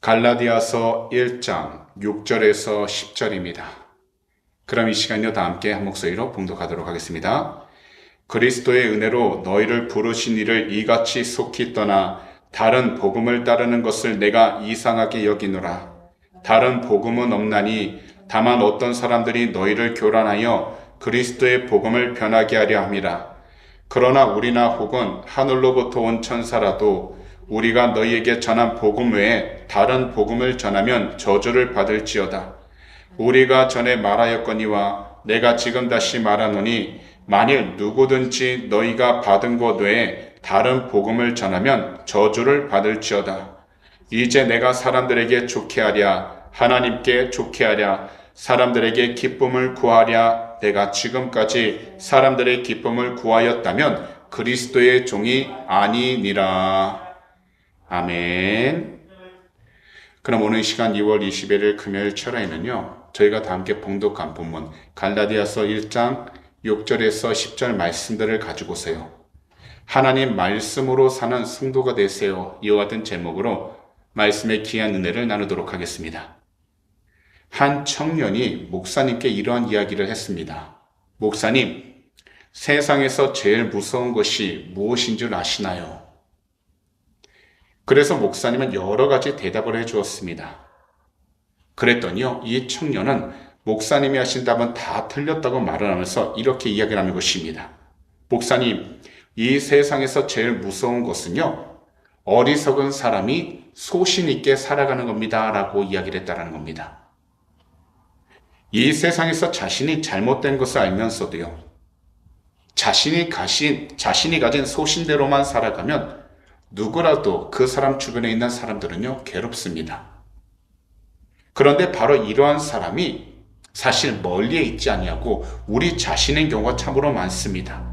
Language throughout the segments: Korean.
갈라디아서 1장 6절에서 10절입니다. 그럼 이 시간요 다 함께 한 목소리로 봉독하도록 하겠습니다. 그리스도의 은혜로 너희를 부르신 이를 이같이 속히 떠나 다른 복음을 따르는 것을 내가 이상하게 여기노라. 다른 복음은 없나니 다만 어떤 사람들이 너희를 교란하여 그리스도의 복음을 변하게 하려 함이라. 그러나 우리나 혹은 하늘로부터 온 천사라도 우리가 너희에게 전한 복음 외에 다른 복음을 전하면 저주를 받을지어다. 우리가 전에 말하였거니와 내가 지금 다시 말하노니 만일 누구든지 너희가 받은 것 외에 다른 복음을 전하면 저주를 받을지어다. 이제 내가 사람들에게 좋게 하랴, 하나님께 좋게 하랴, 사람들에게 기쁨을 구하랴. 내가 지금까지 사람들의 기쁨을 구하였다면 그리스도의 종이 아니니라. 아멘. 그럼 오늘 시간 2월 20일 금요일 철야에는요, 저희가 다 함께 봉독한 본문 갈라디아서 1장 6절에서 10절 말씀들을 가지고서요, 하나님 말씀으로 사는 성도가 되세요, 이와 같은 제목으로 말씀의 귀한 은혜를 나누도록 하겠습니다. 한 청년이 목사님께 이러한 이야기를 했습니다. 목사님, 세상에서 제일 무서운 것이 무엇인 줄 아시나요? 그래서 목사님은 여러 가지 대답을 해주었습니다. 그랬더니요, 이 청년은 목사님이 하신 답은 다 틀렸다고 말을 하면서 이렇게 이야기를 하는 것입니다. 목사님, 이 세상에서 제일 무서운 것은요, 어리석은 사람이 소신 있게 살아가는 겁니다 라고 이야기를 했다는 겁니다. 이 세상에서 자신이 잘못된 것을 알면서도요, 자신이 가진 소신대로만 살아가면 누구라도 그 사람 주변에 있는 사람들은요, 괴롭습니다. 그런데 바로 이러한 사람이 사실 멀리에 있지 아니하고 우리 자신인 경우가 참으로 많습니다.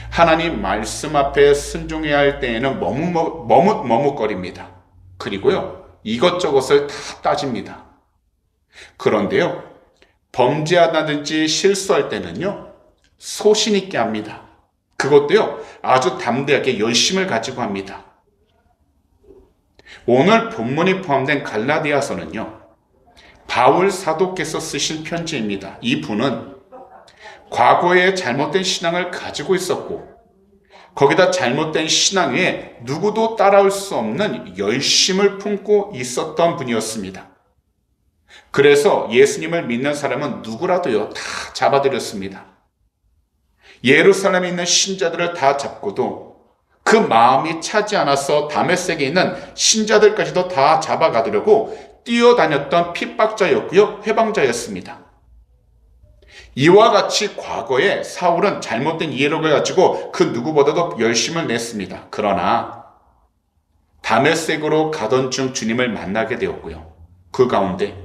하나님 말씀 앞에 순종해야 할 때에는 머뭇머뭇거립니다. 그리고요, 이것저것을 다 따집니다. 그런데요, 범죄하다든지 실수할 때는요, 소신 있게 합니다. 그것도요, 아주 담대하게 열심을 가지고 합니다. 오늘 본문이 포함된 갈라디아서는요, 바울 사도께서 쓰신 편지입니다. 이 분은 과거에 잘못된 신앙을 가지고 있었고, 거기다 잘못된 신앙 위에 누구도 따라올 수 없는 열심을 품고 있었던 분이었습니다. 그래서 예수님을 믿는 사람은 누구라도요, 다 잡아들였습니다. 예루살렘에 있는 신자들을 다 잡고도 그 마음이 차지 않아서 다메섹에 있는 신자들까지도 다 잡아가두려고 뛰어다녔던 핍박자였고요, 회방자였습니다. 이와 같이 과거에 사울은 잘못된 이해력을 가지고 그 누구보다도 열심을 냈습니다. 그러나 다메섹으로 가던 중 주님을 만나게 되었고요, 그 가운데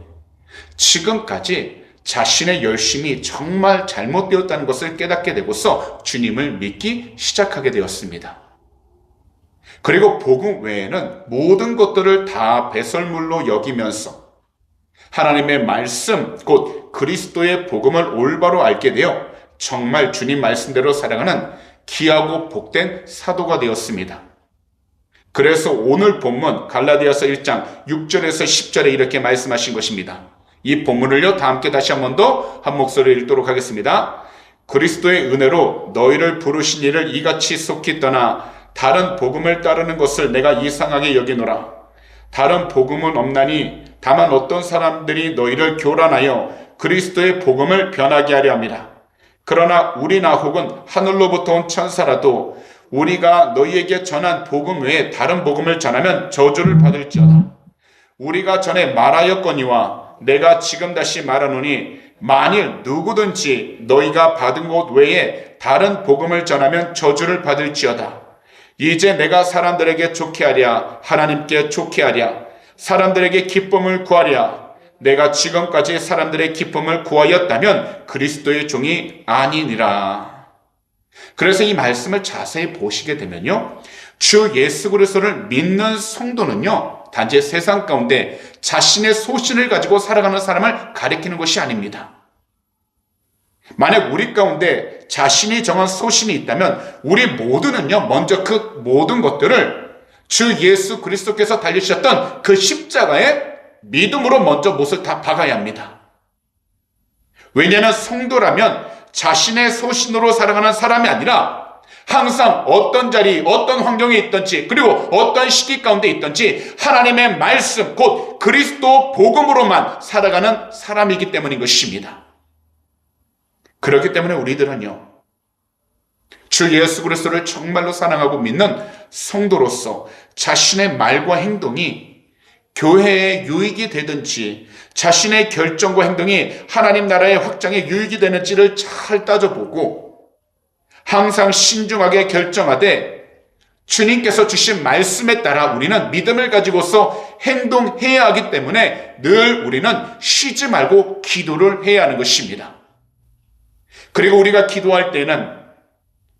지금까지 자신의 열심이 정말 잘못되었다는 것을 깨닫게 되고서 주님을 믿기 시작하게 되었습니다. 그리고 복음 외에는 모든 것들을 다 배설물로 여기면서 하나님의 말씀, 곧 그리스도의 복음을 올바로 알게 되어 정말 주님 말씀대로 살아가는 귀하고 복된 사도가 되었습니다. 그래서 오늘 본문 갈라디아서 1장 6절에서 10절에 이렇게 말씀하신 것입니다. 이 본문을요, 다 함께 다시 한 번 더 한 목소리로 읽도록 하겠습니다. 그리스도의 은혜로 너희를 부르신 이를 이같이 속히 떠나 다른 복음을 따르는 것을 내가 이상하게 여기노라. 다른 복음은 없나니 다만 어떤 사람들이 너희를 교란하여 그리스도의 복음을 변하게 하려 함이라. 그러나 우리나 혹은 하늘로부터 온 천사라도 우리가 너희에게 전한 복음 외에 다른 복음을 전하면 저주를 받을지어다. 우리가 전에 말하였거니와 내가 지금 다시 말하노니 만일 누구든지 너희가 받은 것 외에 다른 복음을 전하면 저주를 받을지어다. 이제 내가 사람들에게 좋게 하랴, 하나님께 좋게 하랴, 사람들에게 기쁨을 구하랴. 내가 지금까지 사람들의 기쁨을 구하였다면 그리스도의 종이 아니니라. 그래서 이 말씀을 자세히 보시게 되면요, 주 예수 그리스도를 믿는 성도는요, 단지 세상 가운데 자신의 소신을 가지고 살아가는 사람을 가리키는 것이 아닙니다. 만약 우리 가운데 자신이 정한 소신이 있다면 우리 모두는요, 먼저 그 모든 것들을 주 예수 그리스도께서 달리셨던 그 십자가에 믿음으로 먼저 못을 다 박아야 합니다. 왜냐하면 성도라면 자신의 소신으로 살아가는 사람이 아니라 항상 어떤 자리, 어떤 환경에 있든지, 그리고 어떤 시기 가운데 있든지 하나님의 말씀, 곧 그리스도 복음으로만 살아가는 사람이기 때문인 것입니다. 그렇기 때문에 우리들은요, 주 예수 그리스도를 정말로 사랑하고 믿는 성도로서 자신의 말과 행동이 교회에 유익이 되든지 자신의 결정과 행동이 하나님 나라의 확장에 유익이 되는지를 잘 따져보고 항상 신중하게 결정하되 주님께서 주신 말씀에 따라 우리는 믿음을 가지고서 행동해야 하기 때문에 늘 우리는 쉬지 말고 기도를 해야 하는 것입니다. 그리고 우리가 기도할 때는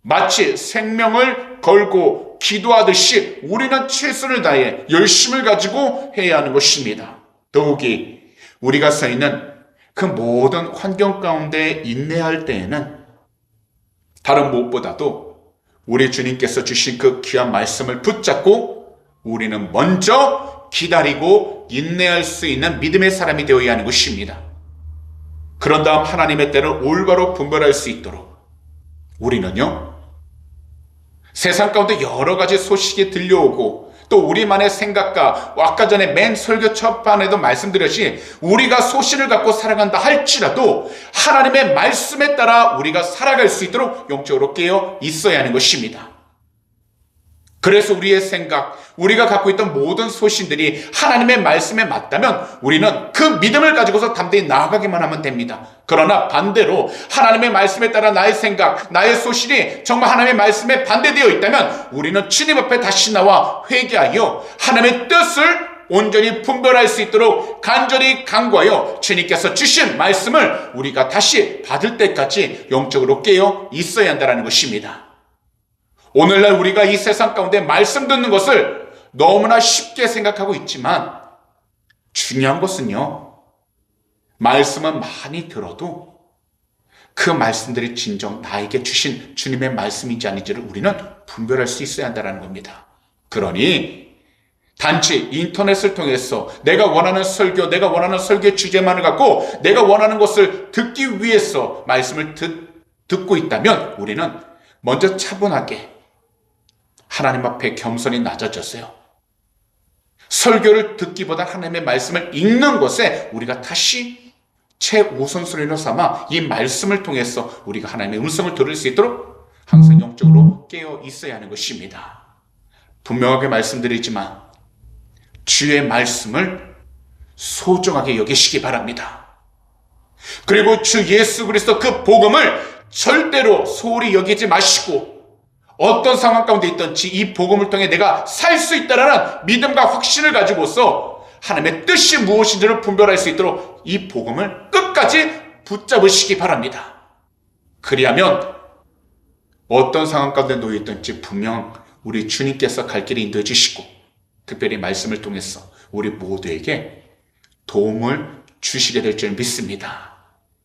마치 생명을 걸고 기도하듯이 우리는 최선을 다해 열심을 가지고 해야 하는 것입니다. 더욱이 우리가 서 있는 그 모든 환경 가운데 인내할 때에는 다른 무엇보다도 우리 주님께서 주신 그 귀한 말씀을 붙잡고 우리는 먼저 기다리고 인내할 수 있는 믿음의 사람이 되어야 하는 것입니다. 그런 다음 하나님의 때를 올바로 분별할 수 있도록 우리는요, 세상 가운데 여러 가지 소식이 들려오고 또 우리만의 생각과 아까 전에 맨 설교 첫판에도 말씀드렸지 우리가 소신을 갖고 살아간다 할지라도 하나님의 말씀에 따라 우리가 살아갈 수 있도록 영적으로 깨어 있어야 하는 것입니다. 그래서 우리의 생각, 우리가 갖고 있던 모든 소신들이 하나님의 말씀에 맞다면 우리는 그 믿음을 가지고서 담대히 나아가기만 하면 됩니다. 그러나 반대로 하나님의 말씀에 따라 나의 생각, 나의 소신이 정말 하나님의 말씀에 반대되어 있다면 우리는 주님 앞에 다시 나와 회개하여 하나님의 뜻을 온전히 분별할 수 있도록 간절히 간구하여 주님께서 주신 말씀을 우리가 다시 받을 때까지 영적으로 깨어 있어야 한다는 것입니다. 오늘날 우리가 이 세상 가운데 말씀 듣는 것을 너무나 쉽게 생각하고 있지만 중요한 것은요, 말씀은 많이 들어도 그 말씀들이 진정 나에게 주신 주님의 말씀인지 아닌지를 우리는 분별할 수 있어야 한다는 겁니다. 그러니 단지 인터넷을 통해서 내가 원하는 설교, 내가 원하는 설교의 주제만을 갖고 내가 원하는 것을 듣기 위해서 말씀을 듣고 있다면 우리는 먼저 차분하게 하나님 앞에 겸손히 낮아졌어요. 설교를 듣기보다 하나님의 말씀을 읽는 것에 우리가 다시 최우선순위로 삼아 이 말씀을 통해서 우리가 하나님의 음성을 들을 수 있도록 항상 영적으로 깨어 있어야 하는 것입니다. 분명하게 말씀드리지만 주의 말씀을 소중하게 여기시기 바랍니다. 그리고 주 예수 그리스도 그 복음을 절대로 소홀히 여기지 마시고 어떤 상황 가운데 있든지 이 복음을 통해 내가 살 수 있다는 믿음과 확신을 가지고서 하나님의 뜻이 무엇인지를 분별할 수 있도록 이 복음을 끝까지 붙잡으시기 바랍니다. 그리하면 어떤 상황 가운데 놓여 있든지 분명 우리 주님께서 갈 길을 인도해 주시고 특별히 말씀을 통해서 우리 모두에게 도움을 주시게 될 줄 믿습니다.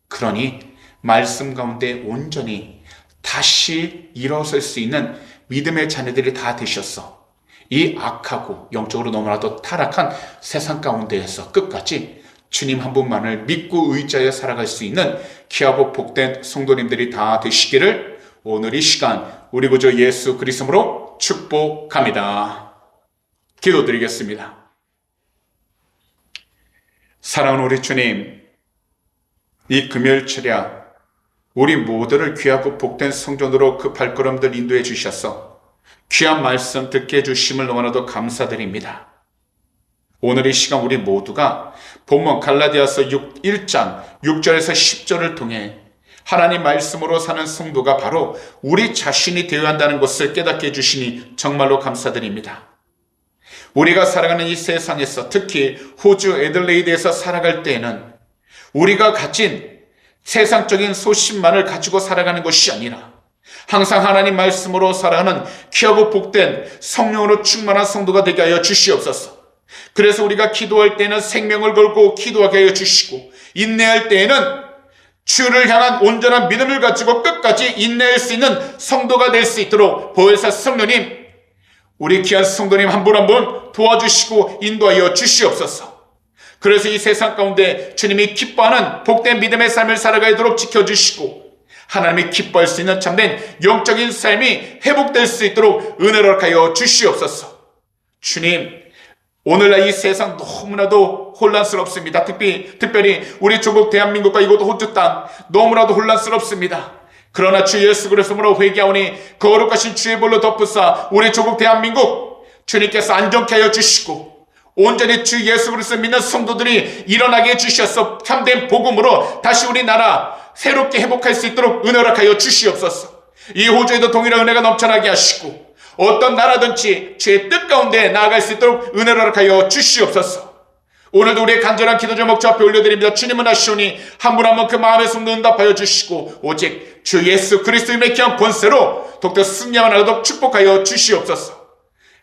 그러니 말씀 가운데 온전히 다시 일어설 수 있는 믿음의 자녀들이 다 되셔서 이 악하고 영적으로 너무나도 타락한 세상 가운데에서 끝까지 주님 한 분만을 믿고 의지하여 살아갈 수 있는 귀하고 복된 성도님들이 다 되시기를 오늘 이 시간 우리 구주 예수 그리스도로 축복합니다. 기도드리겠습니다. 사랑하는 우리 주님, 이 금요일철야 우리 모두를 귀하고 복된 성전으로 그 발걸음들 인도해 주셔서 귀한 말씀 듣게 해주심을 너무나도 감사드립니다. 오늘 이 시간 우리 모두가 본문 갈라디아서 1장 6절에서 10절을 통해 하나님 말씀으로 사는 성도가 바로 우리 자신이 되어야 한다는 것을 깨닫게 해주시니 정말로 감사드립니다. 우리가 살아가는 이 세상에서 특히 호주 애들레이드에서 살아갈 때에는 우리가 가진 세상적인 소신만을 가지고 살아가는 것이 아니라 항상 하나님 말씀으로 살아가는 귀하고 복된 성령으로 충만한 성도가 되게 하여 주시옵소서. 그래서 우리가 기도할 때는 생명을 걸고 기도하게 하여 주시고 인내할 때에는 주를 향한 온전한 믿음을 가지고 끝까지 인내할 수 있는 성도가 될 수 있도록 보혜사 성령님 우리 귀한 성도님 한 분 한 분 도와주시고 인도하여 주시옵소서. 그래서 이 세상 가운데 주님이 기뻐하는 복된 믿음의 삶을 살아가도록 지켜주시고 하나님이 기뻐할 수 있는 참된 영적인 삶이 회복될 수 있도록 은혜를 허락하여 주시옵소서. 주님, 오늘날 이 세상 너무나도 혼란스럽습니다. 특별히 우리 조국 대한민국과 이곳 호주 땅 너무나도 혼란스럽습니다. 그러나 주 예수 그리스도로 회개하오니 거룩하신 주의 볼로 덮으사 우리 조국 대한민국 주님께서 안정케 하여 주시고 온전히 주 예수 그리스도 믿는 성도들이 일어나게 해주셔서 참된 복음으로 다시 우리나라 새롭게 회복할 수 있도록 은혜를 하여 주시옵소서. 이 호주에도 동일한 은혜가 넘쳐나게 하시고 어떤 나라든지 주의 뜻 가운데 나아갈 수 있도록 은혜를 하여 주시옵소서. 오늘도 우리의 간절한 기도 제목 주 앞에 올려드립니다. 주님은 하시오니 한 분 한 분 그 마음의 숨도 응답하여 주시고 오직 주 예수 그리스도의 맥혀한 권세로 독도 승리만 하도록 축복하여 주시옵소서.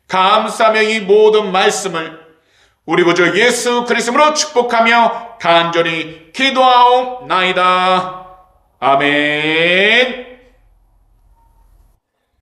감사하며 이 모든 말씀을 우리 구주 예수 그리스도로 축복하며 간절히 기도하옵나이다. 아멘.